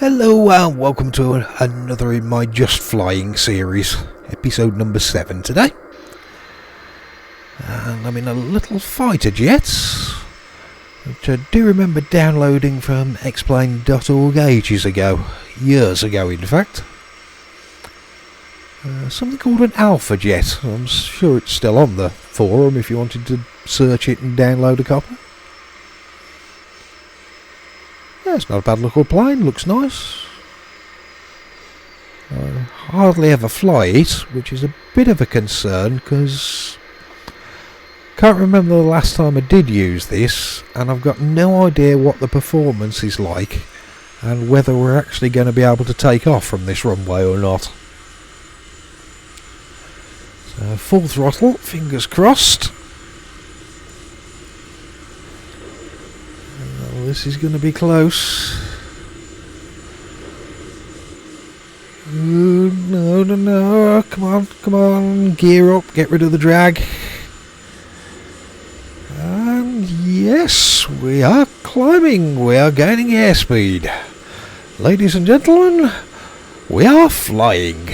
Hello and welcome to another in my Just Flying series, episode number 7 today. And I'm in a little fighter jet, which I do remember downloading from explain.org ages ago, years ago in fact. Something called an alpha jet. I'm sure it's still on the forum if you wanted to search it and download a copy. Yeah, it's not a bad little plane, looks nice. I hardly ever fly it, which is a bit of a concern because can't remember the last time I did use this, and I've got no idea what the performance is like and whether we're actually going to be able to take off from this runway or not. So full throttle, fingers crossed. This is going to be close. Ooh, no. Come on. Gear up, get rid of the drag. And yes, we are climbing. We are gaining airspeed. Ladies and gentlemen, we are flying.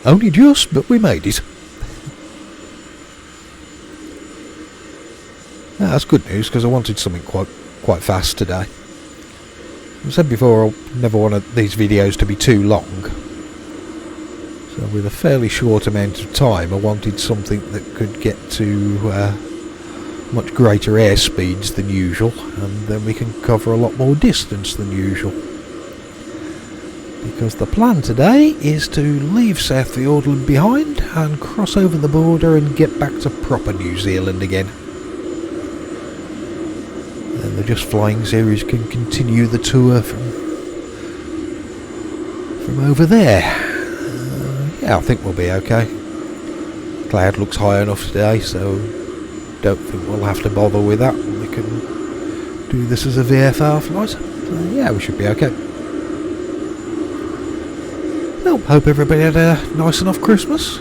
Only just, but we made it. That's good news because I wanted something quite fast today. I said before I never want these videos to be too long. So with a fairly short amount of time I wanted something that could get to much greater air speeds than usual, and then we can cover a lot more distance than usual. Because the plan today is to leave South Fiordland behind and cross over the border and get back to proper New Zealand again. And the Just Flying series can continue the tour from over there. Yeah, I think we'll be okay. Cloud looks high enough today, so don't think we'll have to bother with that. We can do this as a VFR flight. So yeah, we should be okay. Well, hope everybody had a nice enough Christmas.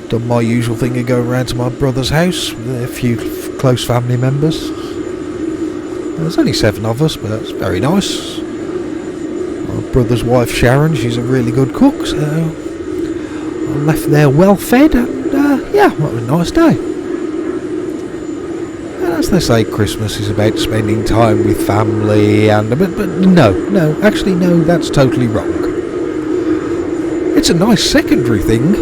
Done my usual thing of going around to my brother's house with a few close family members. There's only 7 of us, but it's very nice. My brother's wife Sharon, she's a really good cook, so I left there well fed, and yeah, what a nice day. And as they say, Christmas is about spending time with family, and but no, that's totally wrong. It's a nice secondary thing,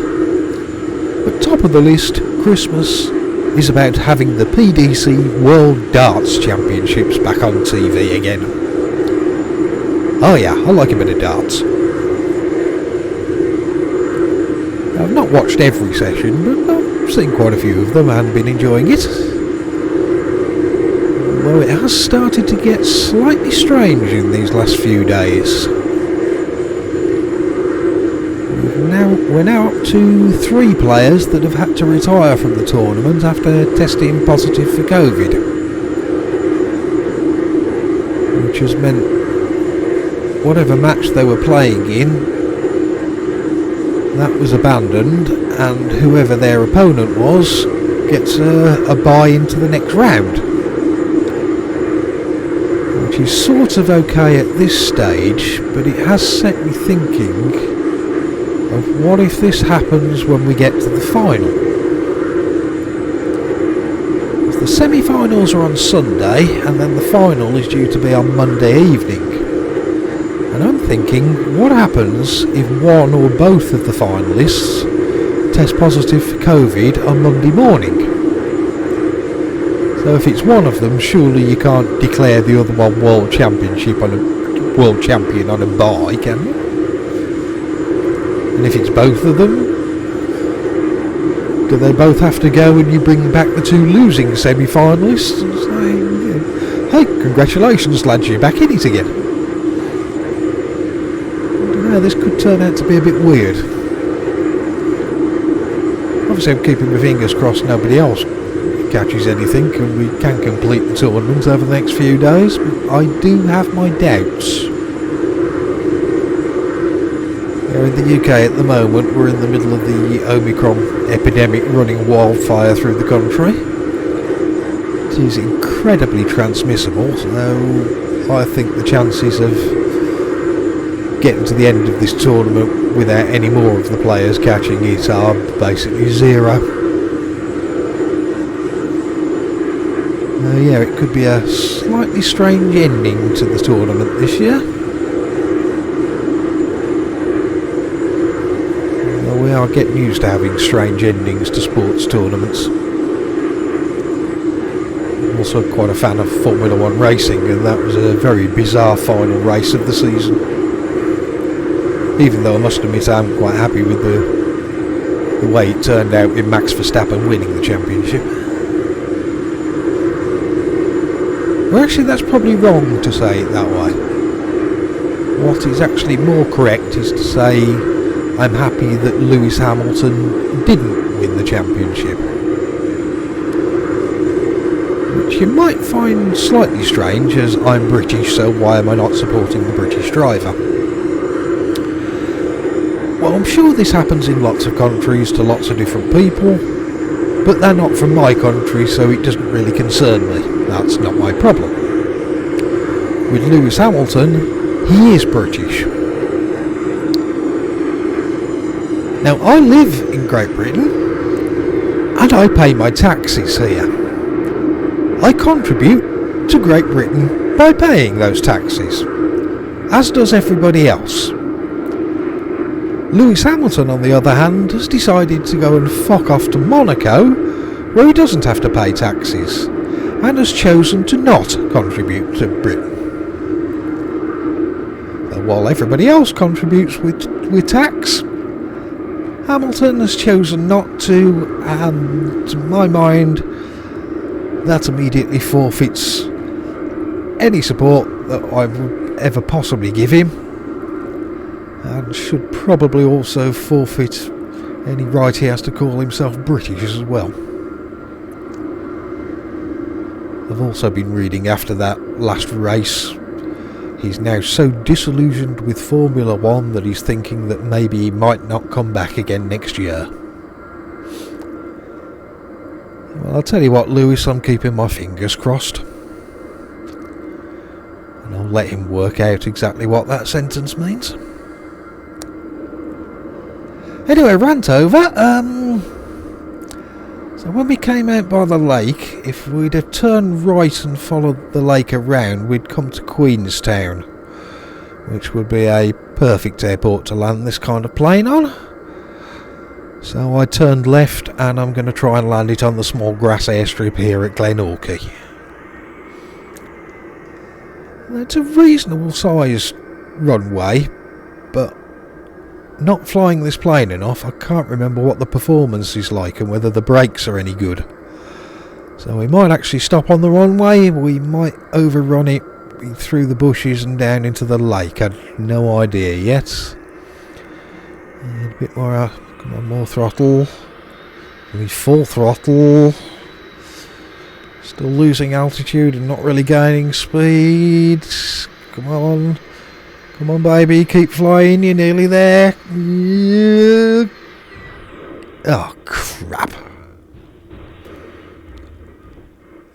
but top of the list, Christmas is about having the PDC World Darts Championships back on TV again. Oh yeah, I like a bit of darts. I've not watched every session, but I've seen quite a few of them and been enjoying it. Although it has started to get slightly strange in these last few days. We're now up to 3 players that have had to retire from the tournament after testing positive for COVID, which has meant whatever match they were playing in, that was abandoned, and whoever their opponent was gets a bye into the next round, which is sort of okay at this stage, but it has set me thinking of what if this happens when we get to the final. The semi-finals are on Sunday, and then the final is due to be on Monday evening. And I'm thinking, what happens if one or both of the finalists test positive for COVID on Monday morning? So if it's one of them, surely you can't declare the other one world champion on a bye, can you? And if it's both of them, do they both have to go and you bring back the 2 losing semi-finalists and say, hey, congratulations lads, you're back in it again? I don't know, this could turn out to be a bit weird. Obviously I'm keeping my fingers crossed nobody else catches anything and we can complete the tournament over the next few days, but I do have my doubts. In the UK at the moment, we're in the middle of the Omicron epidemic running wildfire through the country. It is incredibly transmissible, so I think the chances of getting to the end of this tournament without any more of the players catching it are basically zero. Yeah, it could be a slightly strange ending to the tournament this year. Well, we are getting used to having strange endings to sports tournaments. I'm also quite a fan of Formula 1 racing, and that was a very bizarre final race of the season. Even though I must admit I'm quite happy with the way it turned out with Max Verstappen winning the championship. Well, actually, that's probably wrong to say it that way. What is actually more correct is to say I'm happy that Lewis Hamilton didn't win the championship. Which you might find slightly strange, as I'm British, so why am I not supporting the British driver? Well, I'm sure this happens in lots of countries to lots of different people, but they're not from my country, so it doesn't really concern me. That's not my problem. With Lewis Hamilton, he is British. Now, I live in Great Britain, and I pay my taxes here. I contribute to Great Britain by paying those taxes, as does everybody else. Lewis Hamilton, on the other hand, has decided to go and fuck off to Monaco, where he doesn't have to pay taxes, and has chosen to not contribute to Britain. While everybody else contributes with tax, Hamilton has chosen not to, and to my mind, that immediately forfeits any support that I would ever possibly give him, and should probably also forfeit any right he has to call himself British as well. I've also been reading after that last race, he's now so disillusioned with Formula 1 that he's thinking that maybe he might not come back again next year. Well, I'll tell you what, Lewis, I'm keeping my fingers crossed. And I'll let him work out exactly what that sentence means. Anyway, rant over. So when we came out by the lake, if we'd have turned right and followed the lake around, we'd come to Queenstown, which would be a perfect airport to land this kind of plane on. So I turned left, and I'm going to try and land it on the small grass airstrip here at Glenorchy. It's a reasonable sized runway, but not flying this plane enough, I can't remember what the performance is like and whether the brakes are any good. So we might actually stop on the runway, we might overrun it through the bushes and down into the lake. I've no idea yet. A bit more, come on, more throttle. Maybe full throttle. Still losing altitude and not really gaining speed. Come on. Come on, baby, keep flying, you're nearly there. Oh, crap.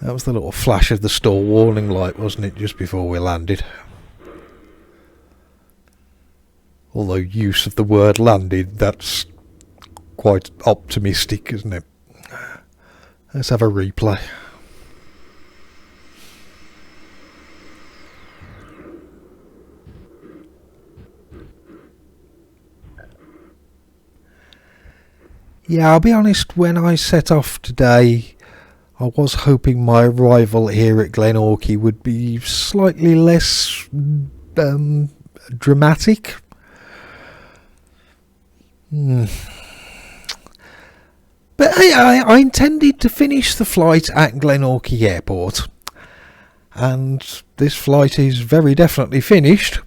That was the little flash of the stall warning light, wasn't it, just before we landed? Although use of the word landed, that's quite optimistic, isn't it? Let's have a replay. Yeah, I'll be honest, when I set off today, I was hoping my arrival here at Glenorchy would be slightly less dramatic. But hey, I intended to finish the flight at Glenorchy Airport, and this flight is very definitely finished,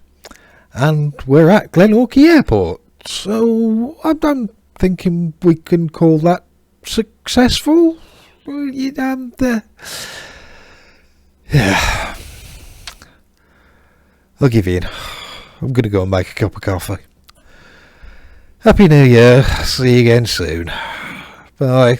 and we're at Glenorchy Airport, so I'm thinking we can call that successful. Yeah, I'll give in. I'm going to go and make a cup of coffee. Happy New Year. See you again soon. Bye.